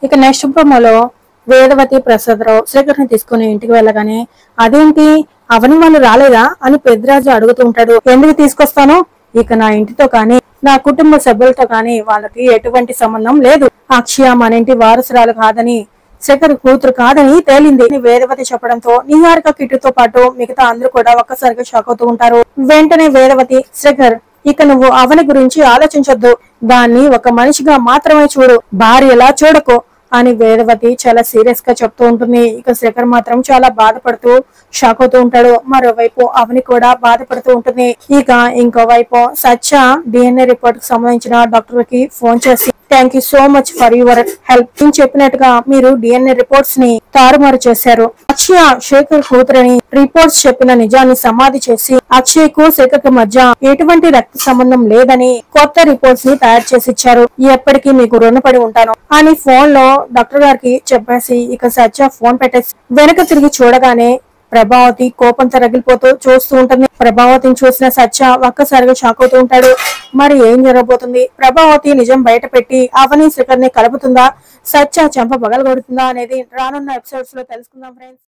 ఇక నెక్స్ట్ ప్రోమోలో వేదవతి ప్రసాదరావు శేఖర్ ని తీసుకుని ఇంటికి వెళ్ళగానే అదేంటి అవని వాళ్ళు రాలేదా అని పెద్దరాజు అడుగుతూ ఉంటాడు. ఎందుకు తీసుకొస్తాను, ఇక నా ఇంటితో కానీ నా కుటుంబ సభ్యులతో కానీ వాళ్ళకి ఎటువంటి సంబంధం లేదు. అక్షయ మన ఇంటి వారసురాలు కాదని, శేఖర్ కూతురు కాదని తేలింది వేదవతి చెప్పడంతో నిహారిక కిట్టుతో పాటు మిగతా అందరూ కూడా ఒక్కసారిగా షాక్ అవుతూ ఉంటారు. వెంటనే వేదవతి, శేఖర్ ఇక నువ్వు అవని గురించి ఆలోచించొద్దు, దాన్ని ఒక మనిషిగా మాత్రమే చూడు, భార్యలా చూడకు అని వేదవతి చాలా సీరియస్ గా చెప్తూ ఉంటుంది. ఇక శేఖర్ మాత్రం చాలా బాధపడుతూ షాక్ అవుతూ ఉంటాడు. మరోవైపు అవని కూడా బాధపడుతూ ఉంటుంది. ఇక ఇంకోవైపు సత్య DNA రిపోర్ట్ కి సంబంధించిన డాక్టర్ కి ఫోన్ చేసి thank you so much for your help, నేను చెప్పినట్టుగా మీరు DNA రిపోర్ట్స్ ని తారుమారు చేశారు. అక్షయ శేఖర్ కూతురని రిపోర్ట్స్ చెప్పిన నిజాన్ని సమాధి చేసి అక్షయ్ కు శేఖర్ కు మధ్య ఎటువంటి రక్త సంబంధం లేదని కొత్త రిపోర్ట్స్ ని తయారు చేసి ఇచ్చారు, ఎప్పటికీ మీకు రుణపడి ఉంటాను అని ఫోన్ లో డాక్టర్ గారికి చెప్పేసి ఇక సత్య ఫోన్ పెట్టేసి వెనక తిరిగి చూడగానే ప్రభావతి కోపంతో రగిలిపోతూ చూస్తూ ఉంటుంది. ప్రభావతిని చూసిన సత్య ఒక్కసారిగా షాక్ అవుతూ ఉంటాడు. మరి ఏం జరగబోతుంది, ప్రభావతి నిజం బయట పెట్టి అవని శేఖర్ ని కలుపుతుందా, సత్య చెంప పగలగొడుతుందా అనేది రానున్న ఎపిసోడ్స్ లో తెలుసుకుందాం ఫ్రెండ్స్.